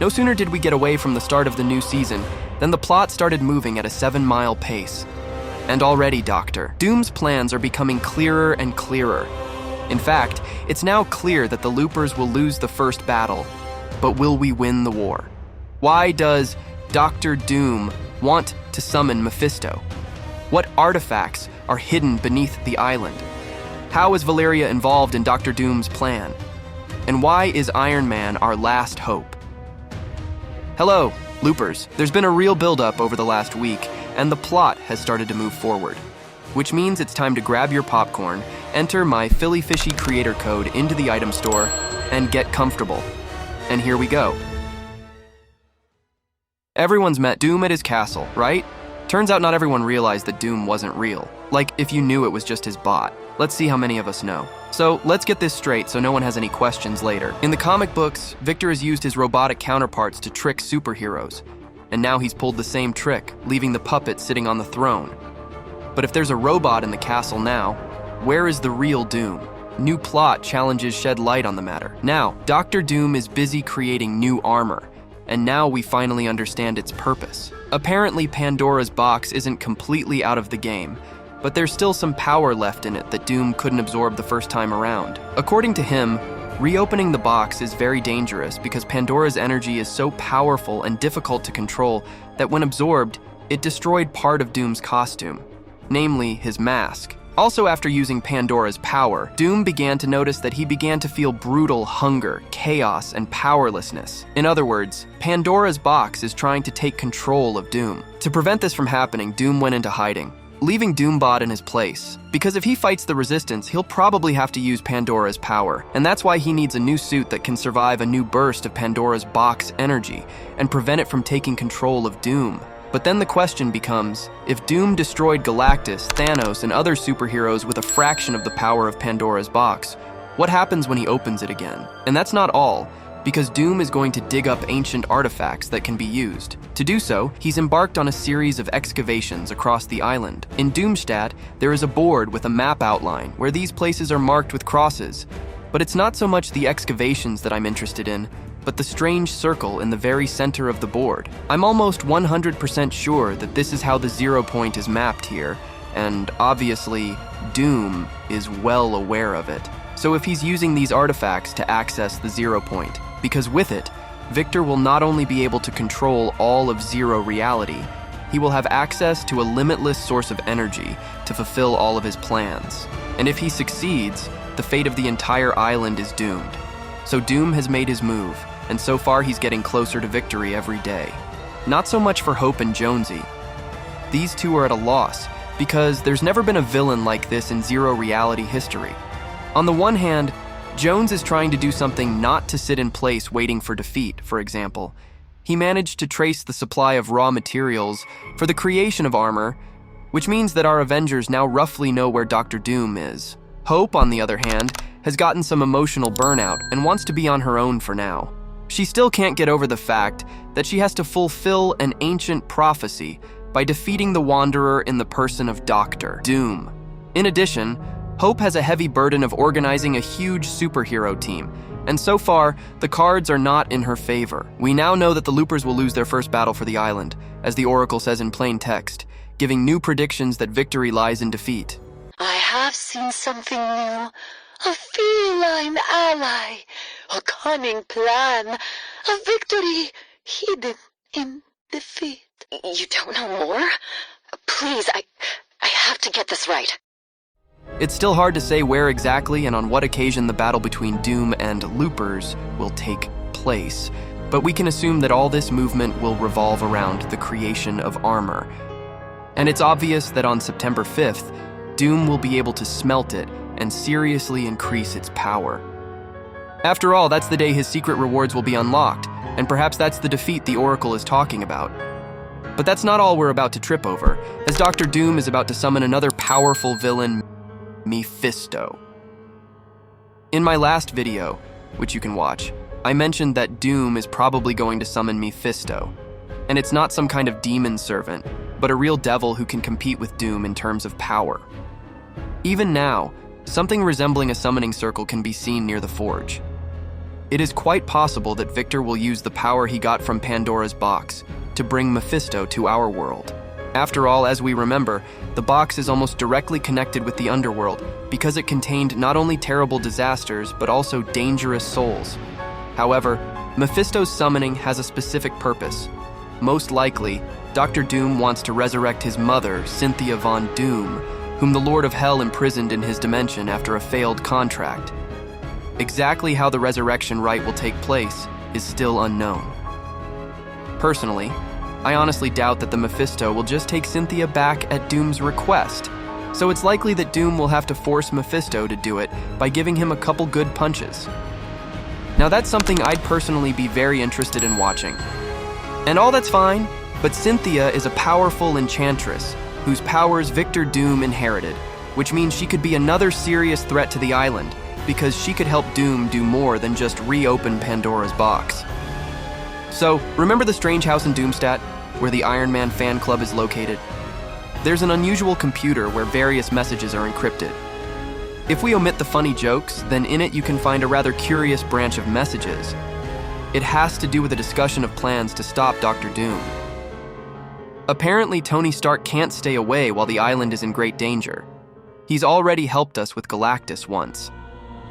No sooner did we get away from the start of the new season than the plot started moving at a 7-mile pace. And already, Doctor, Doom's plans are becoming clearer and clearer. In fact, it's now clear that the Loopers will lose the first battle, but will we win the war? Why does Dr. Doom want to summon Mephisto? What artifacts are hidden beneath the island? How is Valeria involved in Dr. Doom's plan? And why is Iron Man our last hope? Hello, Loopers. There's been a real build-up over the last week, and the plot has started to move forward. Which means it's time to grab your popcorn, enter my FillyFishy creator code into the item store, and get comfortable. And here we go. Everyone's met Doom at his castle, right? Turns out not everyone realized that Doom wasn't real. Like, if you knew it was just his bot. Let's see how many of us know. So, let's get this straight so no one has any questions later. In the comic books, Victor has used his robotic counterparts to trick superheroes. And now he's pulled the same trick, leaving the puppet sitting on the throne. But if there's a robot in the castle now, where is the real Doom? New plot challenges shed light on the matter. Now, Dr. Doom is busy creating new armor, and now we finally understand its purpose. Apparently, Pandora's box isn't completely out of the game, but there's still some power left in it that Doom couldn't absorb the first time around. According to him, reopening the box is very dangerous because Pandora's energy is so powerful and difficult to control that when absorbed, it destroyed part of Doom's costume, namely his mask. Also, after using Pandora's power, Doom began to notice that he began to feel brutal hunger, chaos, and powerlessness. In other words, Pandora's box is trying to take control of Doom. To prevent this from happening, Doom went into hiding, leaving Doombot in his place. Because if he fights the Resistance, he'll probably have to use Pandora's power, and that's why he needs a new suit that can survive a new burst of Pandora's box energy and prevent it from taking control of Doom. But then the question becomes, if Doom destroyed Galactus, Thanos, and other superheroes with a fraction of the power of Pandora's box, what happens when he opens it again? And that's not all, because Doom is going to dig up ancient artifacts that can be used. To do so, he's embarked on a series of excavations across the island. In Doomstadt, there is a board with a map outline where these places are marked with crosses. But it's not so much the excavations that I'm interested in, but the strange circle in the very center of the board. I'm almost 100% sure that this is how the 0 point is mapped here, and obviously, Doom is well aware of it. So if he's using these artifacts to access the 0 point, because with it, Victor will not only be able to control all of Zero reality, he will have access to a limitless source of energy to fulfill all of his plans. And if he succeeds, the fate of the entire island is doomed. So Doom has made his move, and so far he's getting closer to victory every day. Not so much for Hope and Jonesy. These two are at a loss, because there's never been a villain like this in Zero reality history. On the one hand, Jones is trying to do something not to sit in place waiting for defeat, for example. He managed to trace the supply of raw materials for the creation of armor, which means that our Avengers now roughly know where Dr. Doom is. Hope, on the other hand, has gotten some emotional burnout and wants to be on her own for now. She still can't get over the fact that she has to fulfill an ancient prophecy by defeating the Wanderer in the person of Dr. Doom. In addition, Hope has a heavy burden of organizing a huge superhero team, and so far, the cards are not in her favor. We now know that the Loopers will lose their first battle for the island, as the Oracle says in plain text, giving new predictions that victory lies in defeat. I have seen something new. A feline ally, a cunning plan, a victory hidden in defeat. You don't know more? Please, I have to get this right. It's still hard to say where exactly and on what occasion the battle between Doom and Loopers will take place, but we can assume that all this movement will revolve around the creation of armor. And it's obvious that on September 5th, Doom will be able to smelt it and seriously increase its power. After all, that's the day his secret rewards will be unlocked, and perhaps that's the defeat the Oracle is talking about. But that's not all we're about to trip over, as Dr. Doom is about to summon another powerful villain, Mephisto. In my last video, which you can watch, I mentioned that Doom is probably going to summon Mephisto, and it's not some kind of demon servant, but a real devil who can compete with Doom in terms of power. Even now, something resembling a summoning circle can be seen near the forge. it is quite possible that Victor will use the power he got from Pandora's box to bring Mephisto to our world. After all, as we remember, the box is almost directly connected with the underworld because it contained not only terrible disasters, but also dangerous souls. However, Mephisto's summoning has a specific purpose. Most likely, Dr. Doom wants to resurrect his mother, Cynthia Von Doom, whom the Lord of Hell imprisoned in his dimension after a failed contract. Exactly how the resurrection rite will take place is still unknown. Personally, I honestly doubt that the Mephisto will just take Cynthia back at Doom's request, so it's likely that Doom will have to force Mephisto to do it by giving him a couple good punches. Now that's something I'd personally be very interested in watching. And all that's fine, but Cynthia is a powerful enchantress whose powers Victor Doom inherited, which means she could be another serious threat to the island because she could help Doom do more than just reopen Pandora's box. So, remember the strange house in Doomstat, where the Iron Man fan club is located? There's an unusual computer where various messages are encrypted. If we omit the funny jokes, then in it you can find a rather curious branch of messages. It has to do with a discussion of plans to stop Dr. Doom. Apparently, Tony Stark can't stay away while the island is in great danger. He's already helped us with Galactus once.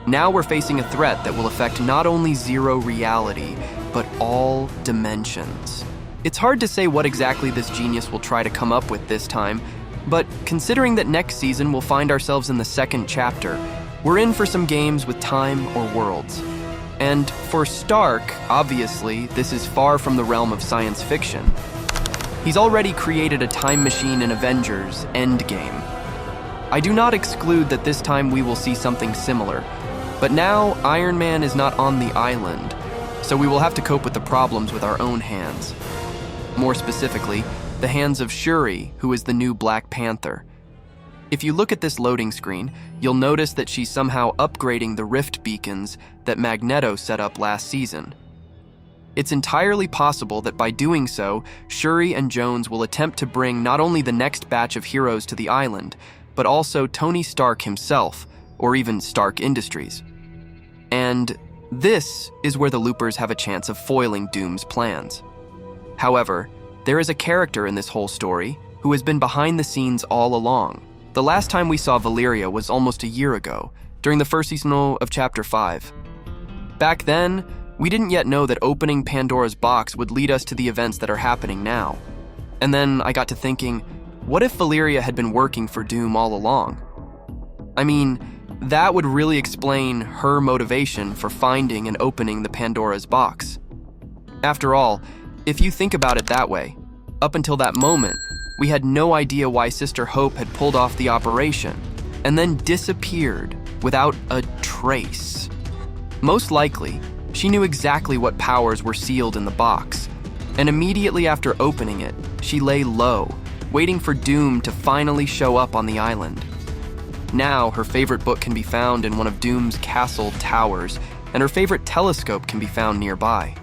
Now we're facing a threat that will affect not only Zero reality, but all dimensions. It's hard to say what exactly this genius will try to come up with this time, but considering that next season we'll find ourselves in the second chapter, we're in for some games with time or worlds. And for Stark, obviously, this is far from the realm of science fiction. He's already created a time machine in Avengers Endgame. I do not exclude that this time we will see something similar, but now Iron Man is not on the island, so we will have to cope with the problems with our own hands. More specifically, the hands of Shuri, who is the new Black Panther. If you look at this loading screen, you'll notice that she's somehow upgrading the rift beacons that Magneto set up last season. It's entirely possible that by doing so, Shuri and Jones will attempt to bring not only the next batch of heroes to the island, but also Tony Stark himself, or even Stark Industries. And this is where the Loopers have a chance of foiling Doom's plans. However, there is a character in this whole story who has been behind the scenes all along. The last time we saw Valeria was almost a year ago, during the first season of Chapter 5. Back then, we didn't yet know that opening Pandora's box would lead us to the events that are happening now. And then I got to thinking, what if Valeria had been working for Doom all along? I mean, that would really explain her motivation for finding and opening the Pandora's box. After all, if you think about it that way, up until that moment, we had no idea why Sister Hope had pulled off the operation and then disappeared without a trace. Most likely, she knew exactly what powers were sealed in the box, and immediately after opening it, she lay low, waiting for Doom to finally show up on the island. Now, her favorite book can be found in one of Doom's castle towers, and her favorite telescope can be found nearby.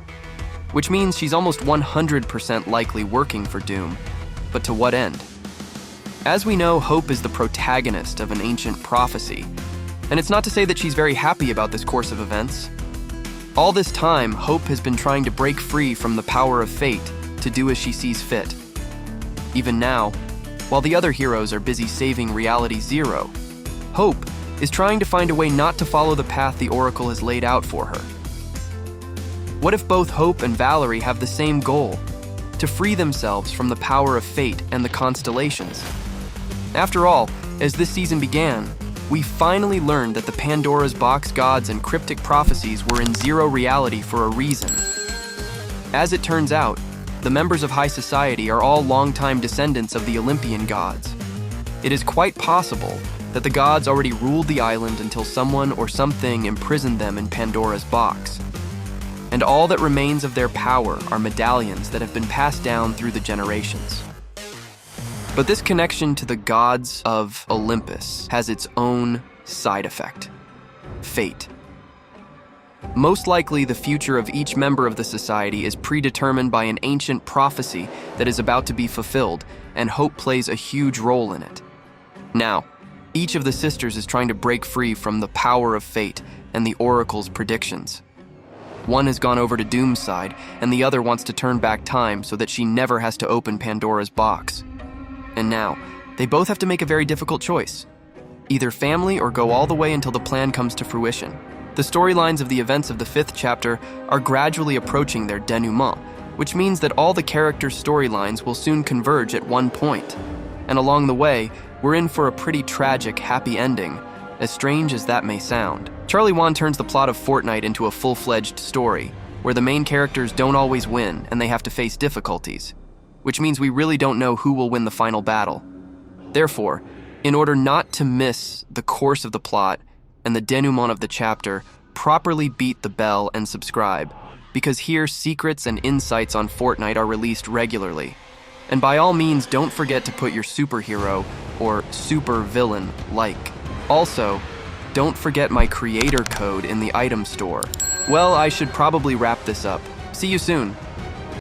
Which means she's almost 100% likely working for Doom. But to what end? As we know, Hope is the protagonist of an ancient prophecy, and it's not to say that she's very happy about this course of events. All this time, Hope has been trying to break free from the power of fate to do as she sees fit. Even now, while the other heroes are busy saving Reality Zero, Hope is trying to find a way not to follow the path the Oracle has laid out for her. What if both Hope and Valerie have the same goal, to free themselves from the power of fate and the constellations? After all, as this season began, we finally learned that the Pandora's box gods and cryptic prophecies were in Zero reality for a reason. As it turns out, the members of High Society are all longtime descendants of the Olympian gods. It is quite possible that the gods already ruled the island until someone or something imprisoned them in Pandora's box. And all that remains of their power are medallions that have been passed down through the generations. But this connection to the gods of Olympus has its own side effect: fate. Most likely, the future of each member of the society is predetermined by an ancient prophecy that is about to be fulfilled, and Hope plays a huge role in it. Now, each of the sisters is trying to break free from the power of fate and the Oracle's predictions. One has gone over to Doom's side, and the other wants to turn back time so that she never has to open Pandora's box. And now, they both have to make a very difficult choice. Either family or go all the way until the plan comes to fruition. The storylines of the events of the 5th chapter are gradually approaching their denouement, which means that all the characters' storylines will soon converge at one point. And along the way, we're in for a pretty tragic, happy ending, as strange as that may sound. Charlie Wan turns the plot of Fortnite into a full-fledged story, where the main characters don't always win and they have to face difficulties, which means we really don't know who will win the final battle. Therefore, in order not to miss the course of the plot and the denouement of the chapter, properly beat the bell and subscribe, because here secrets and insights on Fortnite are released regularly. And by all means, don't forget to put your superhero or super villain like. Also, don't forget my creator code in the item store. Well, I should probably wrap this up. See you soon.